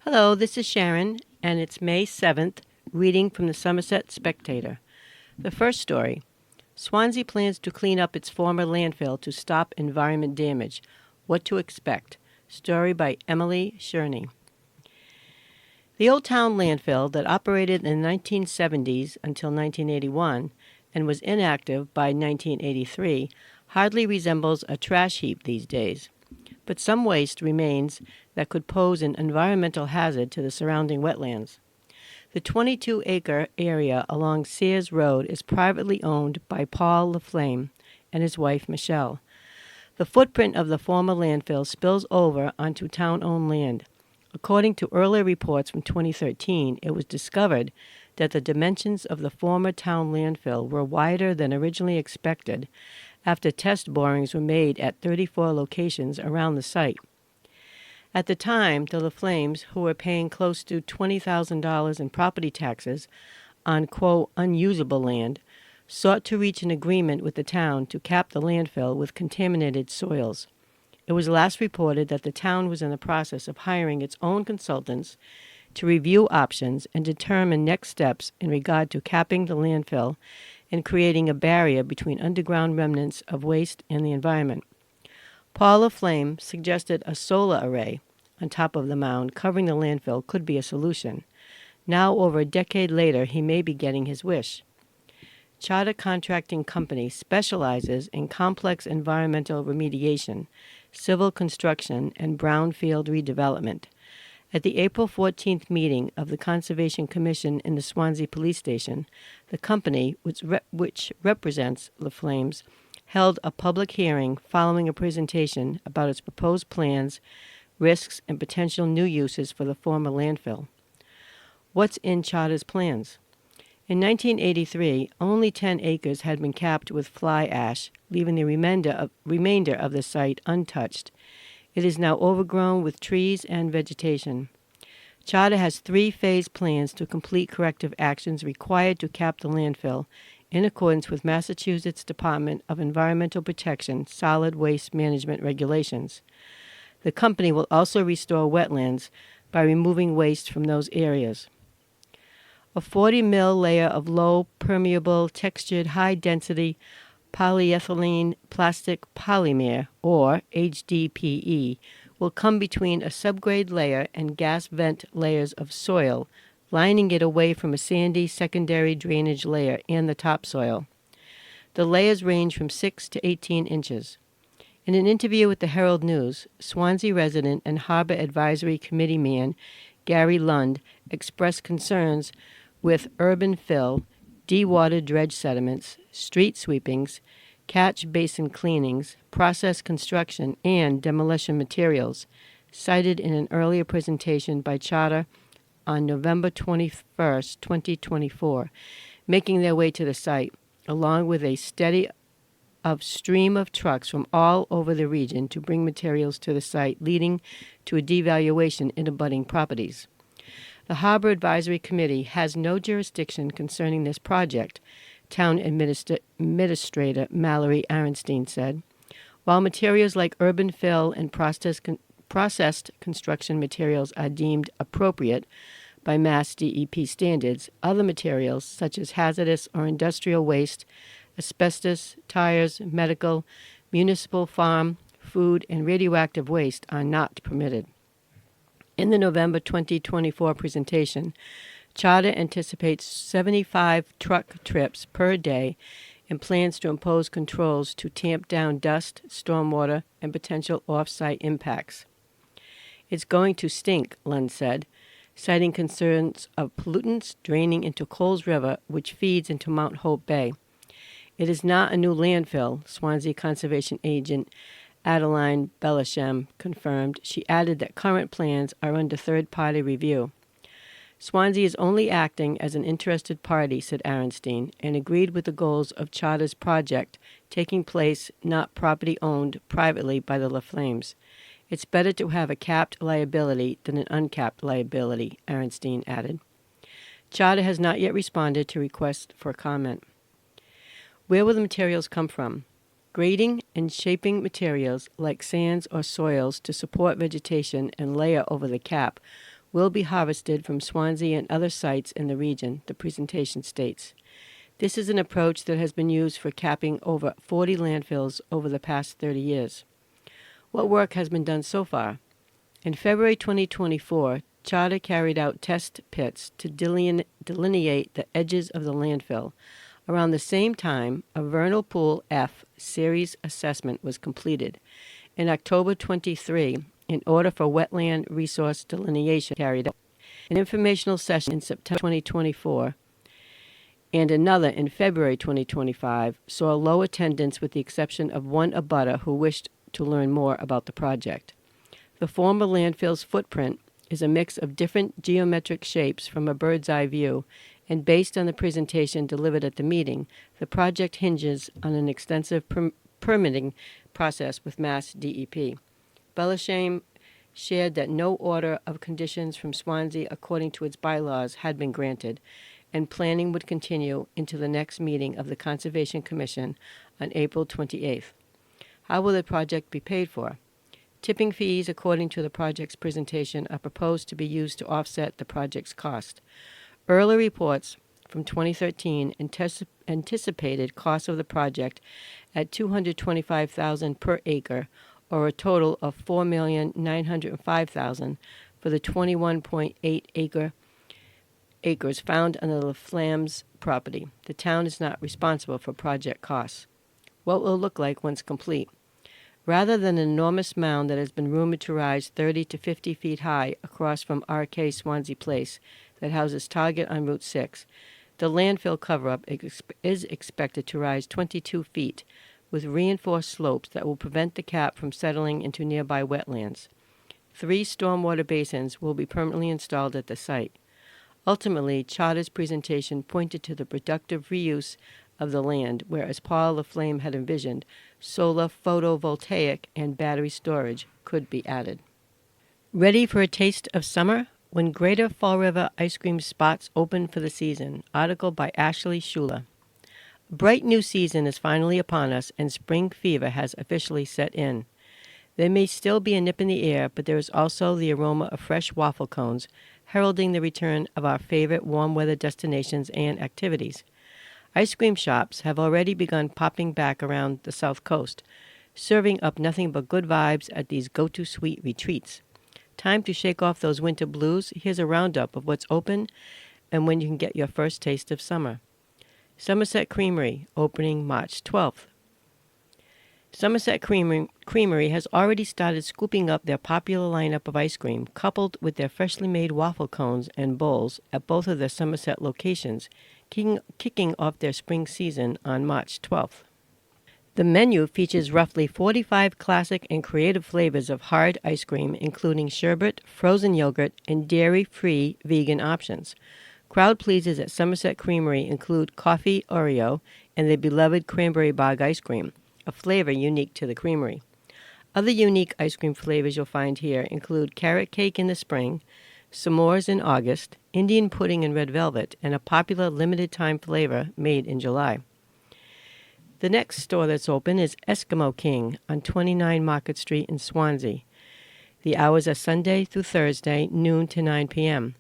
Hello, this is Sharon, and it's May 7th, reading from the Somerset Spectator. The first story: Swansea plans to clean up its former landfill to stop environment damage. What to expect? Story by Emily Sherney. The Old Town landfill that operated in the 1970s until 1981 and was inactive by 1983 hardly resembles a trash heap these days. But some waste remains that could pose an environmental hazard to the surrounding wetlands. The 22-acre area along Sears Road is privately owned by Paul LaFlame and his wife Michelle. The footprint of the former landfill spills over onto town-owned land. According to earlier reports from 2013, it was discovered that the dimensions of the former town landfill were wider than originally expected after test borings were made at 34 locations around the site. At the time, the LaFlames, who were paying close to $20,000 in property taxes on, quote, unusable land, sought to reach an agreement with the town to cap the landfill with contaminated soils. It was last reported that the town was in the process of hiring its own consultants to review options and determine next steps in regard to capping the landfill and creating a barrier between underground remnants of waste and the environment. Paul LaFlame suggested a solar array on top of the mound covering the landfill could be a solution. Now, over a decade later, he may be getting his wish. Charter Contracting Company specializes in complex environmental remediation, civil construction, and brownfield redevelopment. At the April 14th meeting of the Conservation Commission in the Swansea Police Station, the company, which represents LaFlames, held a public hearing following a presentation about its proposed plans, risks, and potential new uses for the former landfill. What's in Charter's plans? In 1983, only 10 acres had been capped with fly ash, leaving the remainder of the site untouched. It is now overgrown with trees and vegetation. Charter has 3-phase plans to complete corrective actions required to cap the landfill in accordance with Massachusetts Department of Environmental Protection solid waste management regulations. The company will also restore wetlands by removing waste from those areas. A 40 mil layer of low permeable textured high density polyethylene plastic polymer, or HDPE, will come between a subgrade layer and gas vent layers of soil, lining it away from a sandy secondary drainage layer and the topsoil. The layers range from 6 to 18 inches. In an interview with the Herald News, Swansea resident and Harbor Advisory Committee man Gary Lund expressed concerns with urban fill, dewatered dredge sediments, street sweepings, catch basin cleanings, process construction, and demolition materials, cited in an earlier presentation by Charter on November 21st, 2024, making their way to the site, along with a steady stream of trucks from all over the region to bring materials to the site, leading to a devaluation in abutting properties. The Harbor Advisory Committee has no jurisdiction concerning this project, Town Administrator Mallory Aronstein said. While materials like urban fill and processed construction materials are deemed appropriate by Mass DEP standards, other materials such as hazardous or industrial waste, asbestos, tires, medical, municipal, farm, food, and radioactive waste are not permitted. In the November 2024 presentation, Charter anticipates 75 truck trips per day and plans to impose controls to tamp down dust, stormwater, and potential off-site impacts. It's going to stink, Lund said, citing concerns of pollutants draining into Coles River, which feeds into Mount Hope Bay. It is not a new landfill, Swansea Conservation Agent Adeline Bellashem confirmed. She added that current plans are under third-party review. Swansea is only acting as an interested party, said Aronstein, and agreed with the goals of Charter's project taking place not property owned privately by the LaFlames. It's better to have a capped liability than an uncapped liability, Aronstein added. Charter has not yet responded to requests for comment. Where will the materials come from? Grading and shaping materials like sands or soils to support vegetation and layer over the cap will be harvested from Swansea and other sites in the region, the presentation states. This is an approach that has been used for capping over 40 landfills over the past 30 years. What work has been done so far? In February 2024, Charter carried out test pits to delineate the edges of the landfill. Around the same time, a vernal pool F series assessment was completed. In October 23, in order for wetland resource delineation carried out. An informational session in September 2024 and another in February 2025 saw low attendance with the exception of one abutter who wished to learn more about the project. The former landfill's footprint is a mix of different geometric shapes from a bird's eye view, and based on the presentation delivered at the meeting, the project hinges on an extensive permitting process with Mass DEP. Belisham shared that no order of conditions from Swansea according to its bylaws had been granted, and planning would continue into the next meeting of the Conservation Commission on April 28th. How will the project be paid for? Tipping fees, according to the project's presentation, are proposed to be used to offset the project's cost. Early reports from 2013 anticipated costs of the project at $225,000 per acre, or a total of $4,905,000 for the 21.8 acres found under the Flams property. The town is not responsible for project costs. What will it look like once complete? Rather than an enormous mound that has been rumored to rise 30 to 50 feet high across from RK Swansea Place that houses Target on Route 6, the landfill cover-up is expected to rise 22 feet with reinforced slopes that will prevent the cap from settling into nearby wetlands. 3 stormwater basins will be permanently installed at the site. Ultimately, Charter's presentation pointed to the productive reuse of the land, whereas Paul LaFlame had envisioned, solar, photovoltaic, and battery storage could be added. Ready for a taste of summer? When Greater Fall River ice cream spots open for the season. Article by Ashley Schuler. A bright new season is finally upon us, and spring fever has officially set in. There may still be a nip in the air, but there is also the aroma of fresh waffle cones, heralding the return of our favorite warm weather destinations and activities. Ice cream shops have already begun popping back around the South Coast, serving up nothing but good vibes at these go-to sweet retreats. Time to shake off those winter blues. Here's a roundup of what's open and when you can get your first taste of summer. Somerset Creamery, opening March 12th. Somerset Creamery has already started scooping up their popular lineup of ice cream, coupled with their freshly made waffle cones and bowls at both of their Somerset locations, kicking off their spring season on March 12th. The menu features roughly 45 classic and creative flavors of hard ice cream, including sherbet, frozen yogurt, and dairy-free vegan options. Crowd pleasers at Somerset Creamery include coffee Oreo and their beloved cranberry bog ice cream, a flavor unique to the creamery. Other unique ice cream flavors you'll find here include carrot cake in the spring, s'mores in August, Indian pudding in red velvet, and a popular limited-time flavor made in July. The next store that's open is Eskimo King on 29 Market Street in Swansea. The hours are Sunday through Thursday, noon to 9 p.m.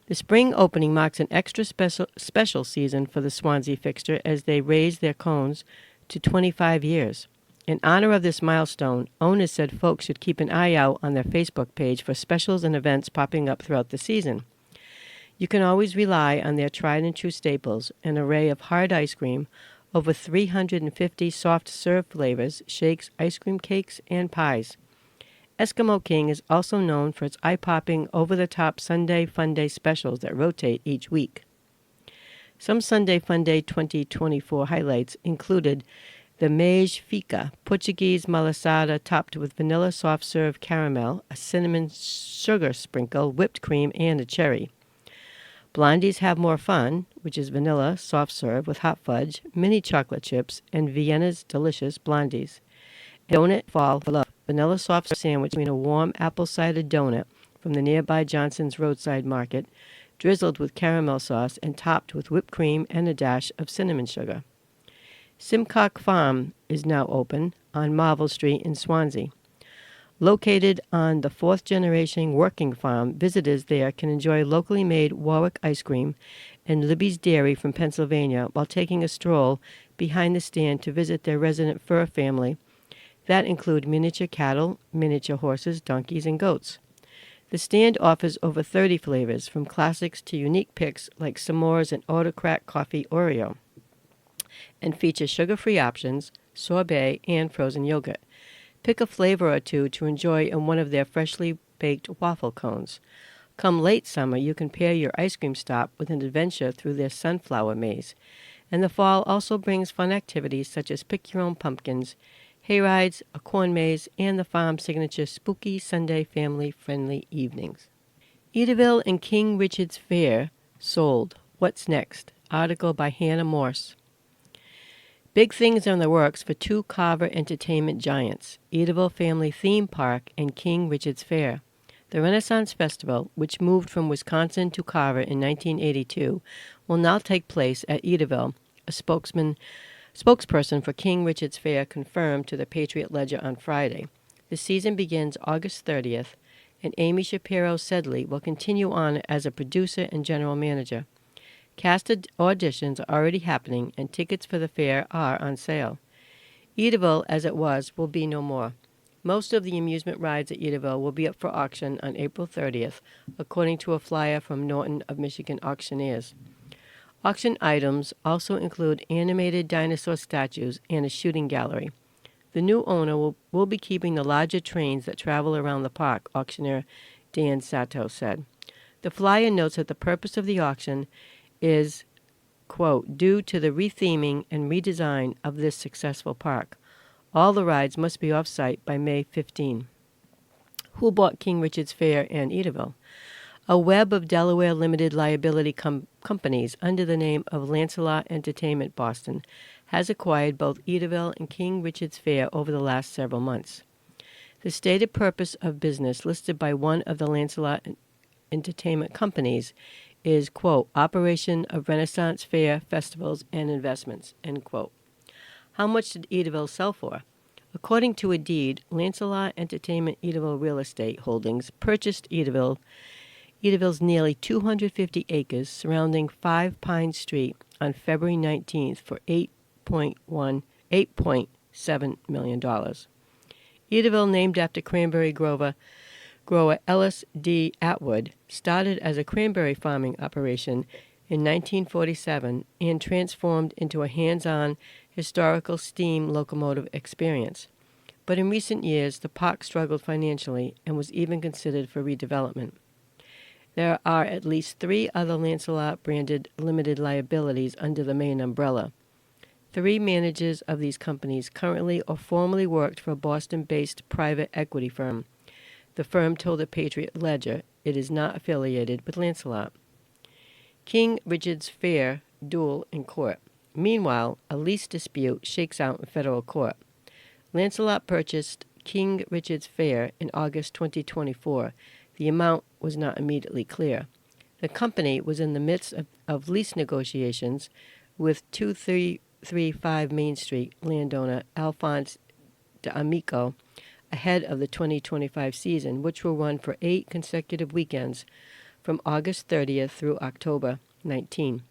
The spring opening marks an extra special season for the Swansea fixture as they raise their cones to 25 years. In honor of this milestone, owners said folks should keep an eye out on their Facebook page for specials and events popping up throughout the season. You can always rely on their tried-and-true staples, an array of hard ice cream, over 350 soft-serve flavors, shakes, ice cream cakes, and pies. Eskimo King is also known for its eye-popping, over-the-top Sunday Fun Day specials that rotate each week. Some Sunday Fun Day 2024 highlights included the Mage Fika, Portuguese malasada topped with vanilla soft-serve caramel, a cinnamon sugar sprinkle, whipped cream, and a cherry. Blondies Have More Fun, which is vanilla soft-serve with hot fudge, mini chocolate chips, and Vienna's delicious blondies. Donut Fall for Love, vanilla soft sandwich between a warm apple cider donut from the nearby Johnson's Roadside Market, drizzled with caramel sauce and topped with whipped cream and a dash of cinnamon sugar. Simcock Farm is now open on Marvel Street in Swansea. Located on the fourth-generation working farm, visitors there can enjoy locally made Warwick ice cream and Libby's Dairy from Pennsylvania while taking a stroll behind the stand to visit their resident fur family that include miniature cattle, miniature horses, donkeys, and goats. The stand offers over 30 flavors, from classics to unique picks like s'mores and autocrat coffee Oreo, and features sugar-free options, sorbet, and frozen yogurt. Pick a flavor or two to enjoy in one of their freshly baked waffle cones. Come late summer, you can pair your ice cream stop with an adventure through their sunflower maze. And the fall also brings fun activities such as pick your own pumpkins, hay rides, a corn maze, and the farm's signature spooky Sunday family-friendly evenings. Edaville and King Richard's Fair sold. What's next? Article by Hannah Morse. Big things are in the works for two Carver entertainment giants, Edaville Family Theme Park and King Richard's Fair. The Renaissance Festival, which moved from Wisconsin to Carver in 1982, will now take place at Edaville, a spokesperson for King Richard's Fair confirmed to the Patriot Ledger on Friday. The season begins August 30th, and Amy Shapiro Sedley will continue on as a producer and general manager. Cast auditions are already happening, and tickets for the fair are on sale. Edaville, as it was, will be no more. Most of the amusement rides at Edaville will be up for auction on April 30th, according to a flyer from Norton of Michigan Auctioneers. Auction items also include animated dinosaur statues and a shooting gallery. The new owner will be keeping the larger trains that travel around the park, auctioneer Dan Sato said. The flyer notes that the purpose of the auction is, quote, due to the retheming and redesign of this successful park. All the rides must be off-site by May 15. Who bought King Richard's Fair and Edaville? A web of Delaware limited liability companies under the name of Lancelot Entertainment Boston has acquired both Edaville and King Richard's Fair over the last several months. The stated purpose of business listed by one of the Lancelot Entertainment companies is, quote, operation of Renaissance Fair festivals and investments, end quote. How much did Edaville sell for? According to a deed, Lancelot Entertainment Edaville Real Estate Holdings purchased Edaville's nearly 250 acres surrounding 5 Pine Street on February 19th for $8.7 million. Edaville, named after cranberry grower Ellis D. Atwood, started as a cranberry farming operation in 1947 and transformed into a hands-on historical steam locomotive experience. But in recent years, the park struggled financially and was even considered for redevelopment. There are at least 3 other Lancelot-branded limited liabilities under the main umbrella. 3 managers of these companies currently or formerly worked for a Boston-based private equity firm. The firm told the Patriot Ledger it is not affiliated with Lancelot. King Richard's Fair duel in court. Meanwhile, a lease dispute shakes out in federal court. Lancelot purchased King Richard's Fair in August 2024. The amount was not immediately clear. The company was in the midst of lease negotiations with 2335 Main Street landowner Alphonse D'Amico ahead of the 2025 season, which will run for 8 consecutive weekends from August 30th through October 19.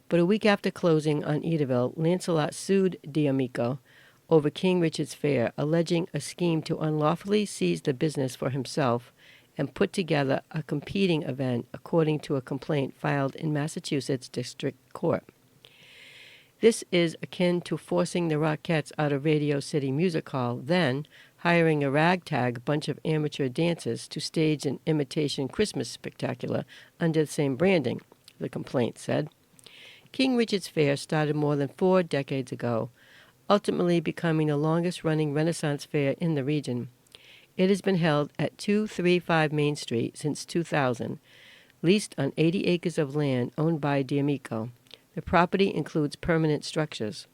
But a week after closing on Edaville, Lancelot sued D'Amico over King Richard's Fair, alleging a scheme to unlawfully seize the business for himself and put together a competing event, according to a complaint filed in Massachusetts District Court. This is akin to forcing the Rockettes out of Radio City Music Hall, then hiring a ragtag bunch of amateur dancers to stage an imitation Christmas spectacular under the same branding, the complaint said. King Richard's Fair started more than 4 decades ago, ultimately becoming the longest-running Renaissance fair in the region. It has been held at 235 Main Street since 2000, leased on 80 acres of land owned by D'Amico. The property includes permanent structures.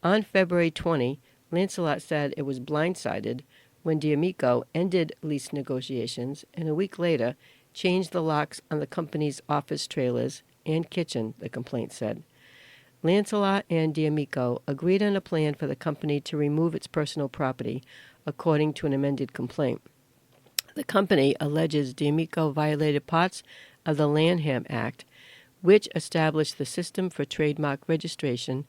On February 20, Lancelot said it was blindsided when D'Amico ended lease negotiations and a week later changed the locks on the company's office trailers and kitchen, the complaint said. Lancelot and D'Amico agreed on a plan for the company to remove its personal property, according to an amended complaint. The company alleges D'Amico violated parts of the Lanham Act, which established the system for trademark registration,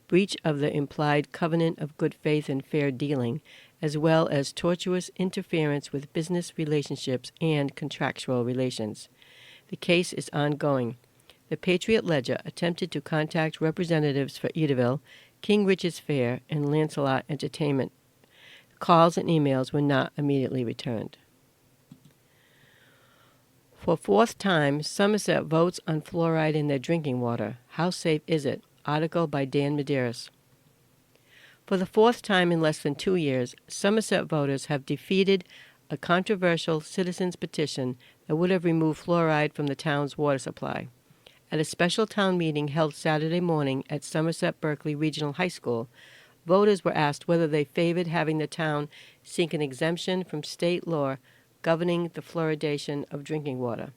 breach of the implied covenant of good faith and fair dealing, as well as tortuous interference with business relationships and contractual relations. The case is ongoing. The Patriot Ledger attempted to contact representatives for Edaville, King Richard's Fair, and Lancelot Entertainment. Calls and emails were not immediately returned. For fourth time, Somerset votes on fluoride in their drinking water. How safe is it? Article by Dan Medeiros. For the fourth time in less than 2 years, Somerset voters have defeated a controversial citizens' petition that would have removed fluoride from the town's water supply. At a special town meeting held Saturday morning at Somerset Berkeley Regional High School, voters were asked whether they favored having the town seek an exemption from state law governing the fluoridation of drinking water.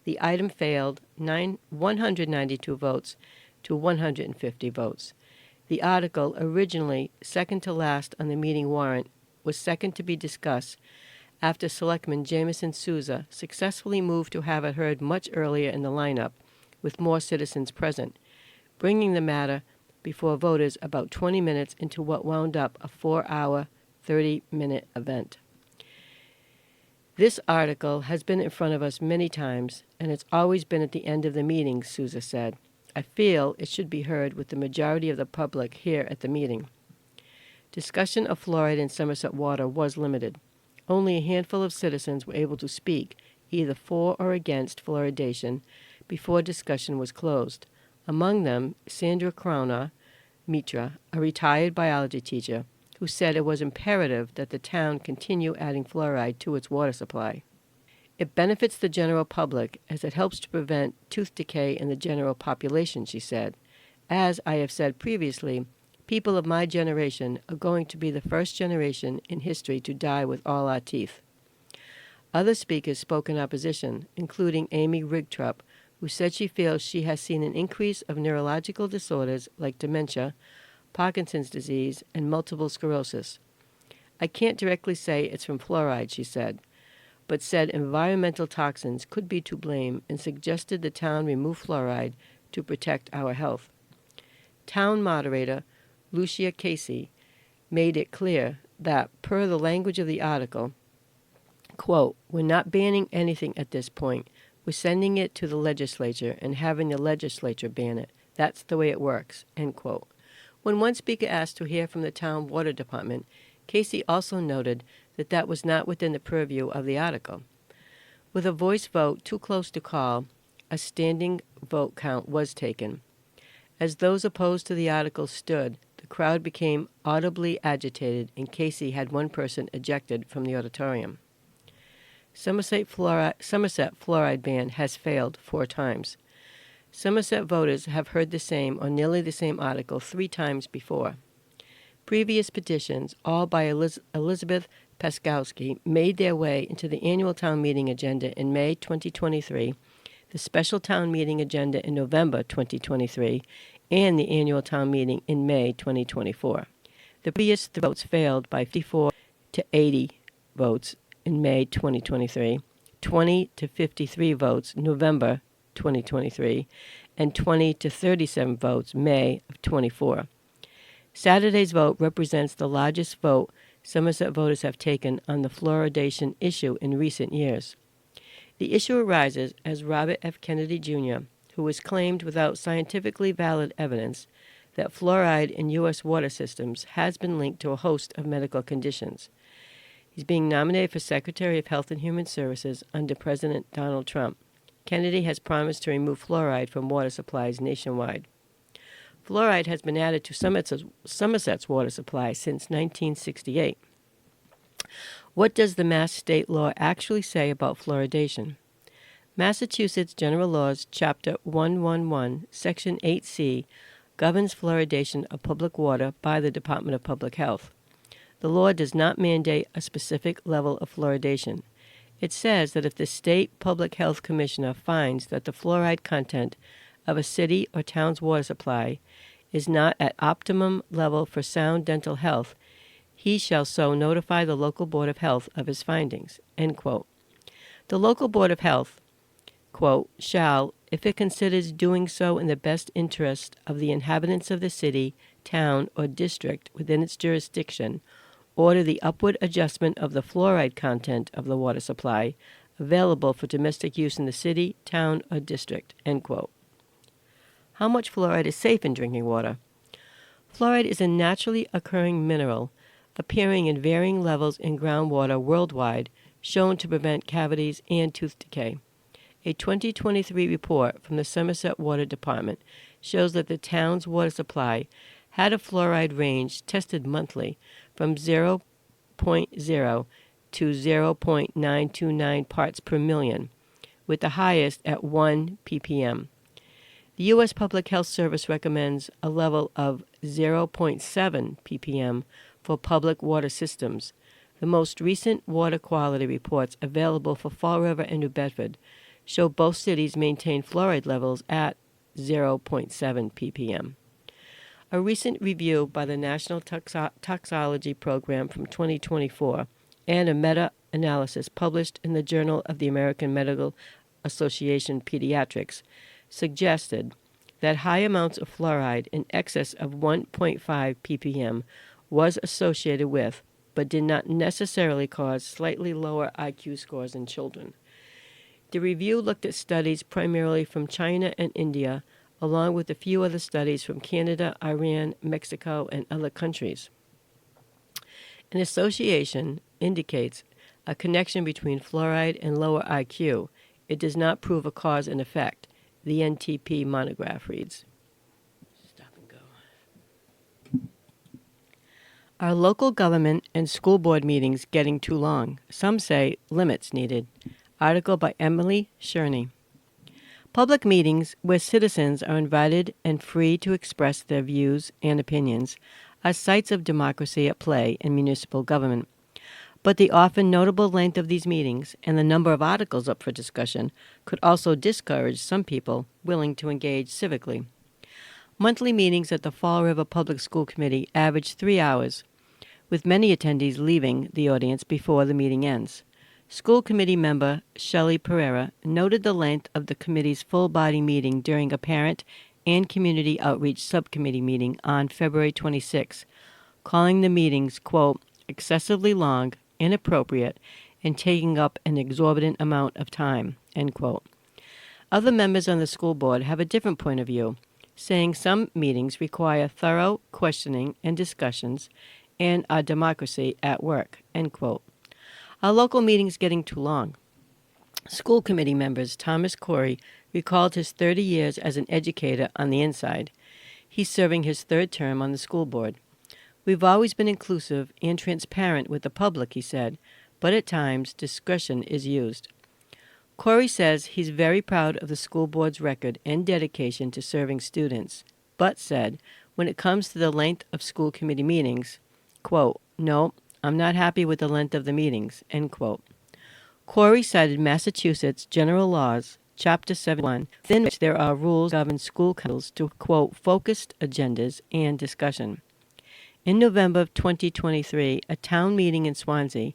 The item failed 192 votes to 150 votes. The article, originally second to last on the meeting warrant, was second to be discussed after Selectman Jameson Souza successfully moved to have it heard much earlier in the lineup, with more citizens present, bringing the matter before voters about 20 minutes into what wound up a 4-hour, 30-minute event. This article has been in front of us many times, and it's always been at the end of the meeting, Souza said. I feel it should be heard with the majority of the public here at the meeting. Discussion of fluoride in Somerset water was limited. Only a handful of citizens were able to speak, either for or against fluoridation, before discussion was closed. Among them, Sandra Krauner Mitra, a retired biology teacher, who said it was imperative that the town continue adding fluoride to its water supply. It benefits the general public as it helps to prevent tooth decay in the general population, she said. As I have said previously, people of my generation are going to be the first generation in history to die with all our teeth. Other speakers spoke in opposition, including Amy Rigtrup, who said she feels she has seen an increase of neurological disorders like dementia, Parkinson's disease, and multiple sclerosis. I can't directly say it's from fluoride, she said, but said environmental toxins could be to blame and suggested the town remove fluoride to protect our health. Town moderator Lucia Casey made it clear that, per the language of the article, quote, we're not banning anything at this point. We're sending it to the legislature and having the legislature ban it. That's the way it works, end quote. When one speaker asked to hear from the town water department, Casey also noted that that was not within the purview of the article. With a voice vote too close to call, a standing vote count was taken. As those opposed to the article stood, the crowd became audibly agitated, and Casey had one person ejected from the auditorium. Somerset fluoride ban has failed 4 times. Somerset voters have heard the same or nearly the same article 3 times before. Previous petitions, all by Elizabeth Paskowski, made their way into the annual town meeting agenda in May 2023, the special town meeting agenda in November 2023, and the annual town meeting in May 2024. The previous votes failed by 54 to 80 votes in May 2023, 20 to 53 votes November 2023, and 20 to 37 votes May of 24. Saturday's vote represents the largest vote Somerset voters have taken on the fluoridation issue in recent years. The issue arises as Robert F. Kennedy, Jr., who was claimed without scientifically valid evidence that fluoride in U.S. water systems has been linked to a host of medical conditions. He's being nominated for Secretary of Health and Human Services under President Donald Trump. Kennedy has promised to remove fluoride from water supplies nationwide. Fluoride has been added to Somerset's water supply since 1968. What does the Mass state law actually say about fluoridation? Massachusetts General Laws, Chapter 111, Section 8C, governs fluoridation of public water by the Department of Public Health. The law does not mandate a specific level of fluoridation. It says that if the state public health commissioner finds that the fluoride content of a city or town's water supply is not at optimum level for sound dental health, he shall so notify the local Board of Health of his findings, end quote. The local Board of Health, quote, shall, if it considers doing so in the best interest of the inhabitants of the city, town, or district within its jurisdiction, order the upward adjustment of the fluoride content of the water supply available for domestic use in the city, town, or district, end quote. How much fluoride is safe in drinking water? Fluoride is a naturally occurring mineral appearing in varying levels in groundwater worldwide, shown to prevent cavities and tooth decay. A 2023 report from the Somerset Water Department shows that the town's water supply had a fluoride range tested monthly from 0.0 to 0.929 parts per million, with the highest at 1 ppm. The U.S. Public Health Service recommends a level of 0.7 ppm for public water systems. The most recent water quality reports available for Fall River and New Bedford show both cities maintain fluoride levels at 0.7 ppm. A recent review by the National Toxicology Program from 2024 and a meta-analysis published in the Journal of the American Medical Association Pediatrics suggested that high amounts of fluoride in excess of 1.5 ppm was associated with, but did not necessarily cause slightly lower IQ scores in children. The review looked at studies primarily from China and India, along with a few other studies from Canada, Iran, Mexico, and other countries. An association indicates a connection between fluoride and lower IQ. It does not prove a cause and effect, the NTP monograph reads. Stop and go. Are local government and school board meetings getting too long? Some say limits needed. Article by Emily Sherney. Public meetings where citizens are invited and free to express their views and opinions are sites of democracy at play in municipal government. But the often notable length of these meetings and the number of articles up for discussion could also discourage some people willing to engage civically. Monthly meetings at the Fall River Public School Committee average 3 hours, with many attendees leaving the audience before the meeting ends. School committee member Shelley Pereira noted the length of the committee's full-body meeting during a parent and community outreach subcommittee meeting on February 26, calling the meetings, quote, excessively long, inappropriate, and taking up an exorbitant amount of time, end quote. Other members on the school board have a different point of view, saying some meetings require thorough questioning and discussions and are democracy at work, end quote. Are local meetings getting too long? School committee members Thomas Corey recalled his 30 years as an educator on the inside. He's serving his third term on the school board. We've always been inclusive and transparent with the public, he said, but at times discretion is used. Corey says he's very proud of the school board's record and dedication to serving students, but said when it comes to the length of school committee meetings, quote, no, I'm not happy with the length of the meetings, end quote. Corey cited Massachusetts General Laws, Chapter 71, within which there are rules governing school councils to, quote, focused agendas and discussion. In November of 2023, a town meeting in Swansea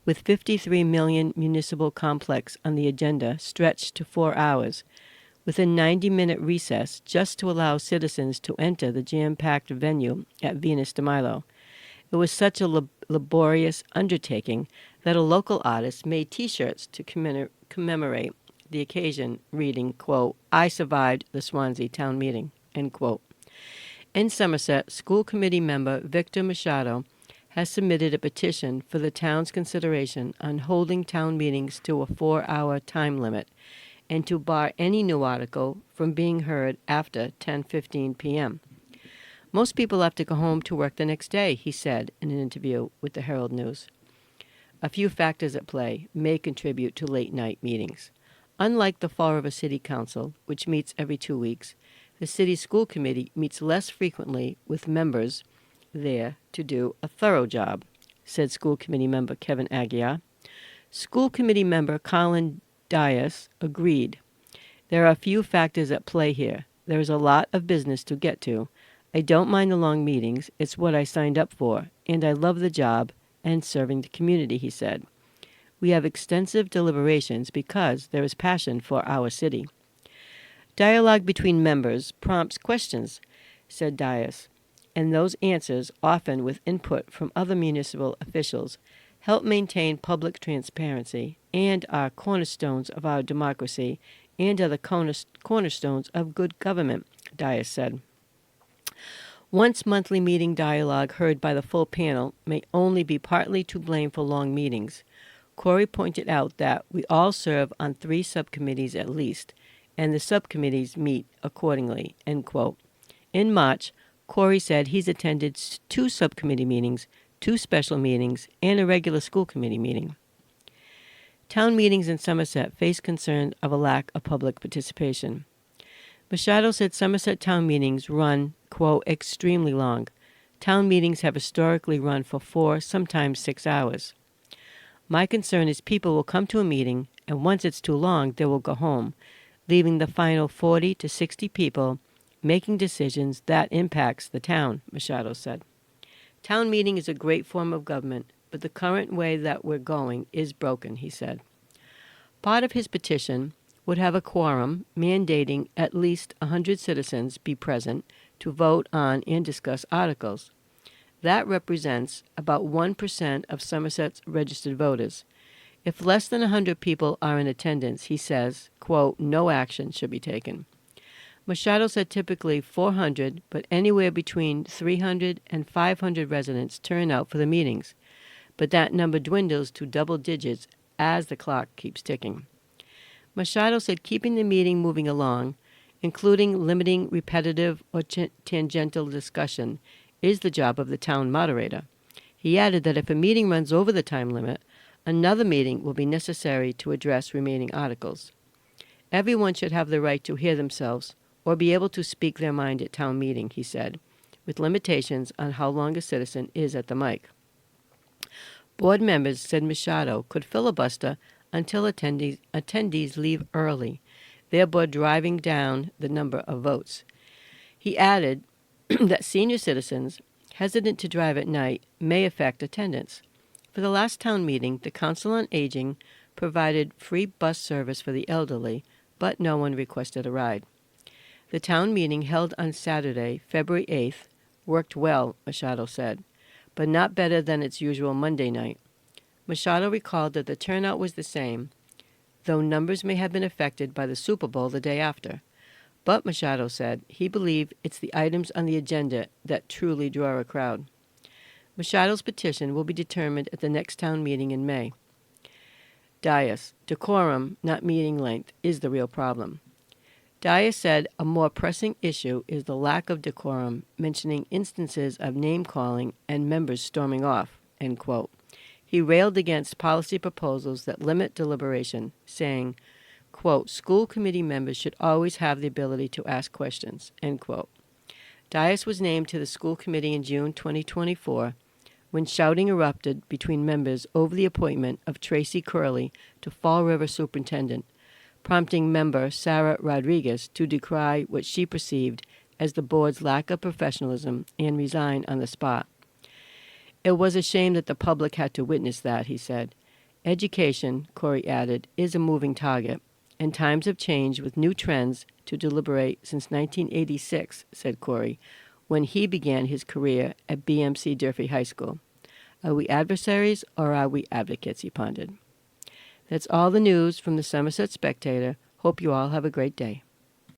with 53 million municipal complex on the agenda stretched to 4 hours, with a 90-minute recess just to allow citizens to enter the jam-packed venue at Venus de Milo. It was such a laborious undertaking that a local artist made T-shirts to commemorate the occasion, reading, quote, I survived the Swansea town meeting, end quote. In Somerset, school committee member Victor Machado has submitted a petition for the town's consideration on holding town meetings to a 4-hour time limit and to bar any new article from being heard after 10:15 p.m. Most people have to go home to work the next day, he said in an interview with the Herald News. A few factors at play may contribute to late-night meetings. Unlike the Fall River City Council, which meets every 2 weeks, the city school committee meets less frequently with members there to do a thorough job, said school committee member Kevin Aguiar. School committee member Colin Dias agreed. There are a few factors at play here. There is a lot of business to get to. I don't mind the long meetings. It's what I signed up for, and I love the job and serving the community, he said. We have extensive deliberations because there is passion for our city. Dialogue between members prompts questions, said Dias, and those answers, often with input from other municipal officials, help maintain public transparency and are cornerstones of our democracy and are the cornerstones of good government, Dias said. Once monthly meeting dialogue heard by the full panel may only be partly to blame for long meetings. Corey pointed out that we all serve on 3 subcommittees at least, and the subcommittees meet accordingly, end quote. In March, Corey said he's attended 2 subcommittee meetings, 2 special meetings, and a regular school committee meeting. Town meetings in Somerset face concern of a lack of public participation. Machado said Somerset town meetings run, quote, extremely long. Town meetings have historically run for 4, sometimes 6 hours. My concern is people will come to a meeting, and once it's too long, they will go home, leaving the final 40 to 60 people making decisions that impacts the town, Machado said. Town meeting is a great form of government, but the current way that we're going is broken, he said. Part of his petition would have a quorum mandating at least 100 citizens be present to vote on and discuss articles. That represents about 1% of Somerset's registered voters. If less than 100 people are in attendance, he says, quote, no action should be taken. Machado said typically 400, but anywhere between 300 and 500 residents turn out for the meetings, but that number dwindles to double digits as the clock keeps ticking. Machado said keeping the meeting moving along, including limiting repetitive or tangential discussion, is the job of the town moderator. He added that if a meeting runs over the time limit, another meeting will be necessary to address remaining articles. Everyone should have the right to hear themselves or be able to speak their mind at town meeting, he said, with limitations on how long a citizen is at the mic. Board members, said Machado, could filibuster until attendees leave early, thereby driving down the number of votes. He added that senior citizens, hesitant to drive at night, may affect attendance. For the last town meeting, the Council on Aging provided free bus service for the elderly, but no one requested a ride. The town meeting held on Saturday, February 8th, worked well, Machado said, but not better than its usual Monday night. Machado recalled that the turnout was the same, though numbers may have been affected by the Super Bowl the day after. But, Machado said, he believed it's the items on the agenda that truly draw a crowd. Machado's petition will be determined at the next town meeting in May. Dias, decorum, not meeting length, is the real problem. Dias said a more pressing issue is the lack of decorum, mentioning instances of name-calling and members storming off, end quote. He railed against policy proposals that limit deliberation, saying, quote, school committee members should always have the ability to ask questions, end quote. Dias was named to the school committee in June 2024 when shouting erupted between members over the appointment of Tracy Curley to Fall River superintendent, prompting member Sarah Rodriguez to decry what she perceived as the board's lack of professionalism and resign on the spot. It was a shame that the public had to witness that, he said. Education, Corey added, is a moving target, and times have changed with new trends to deliberate since 1986, said Corey, when he began his career at BMC Durfee High School. Are we adversaries or are we advocates, he pondered. That's all the news from the Somerset Spectator. Hope you all have a great day.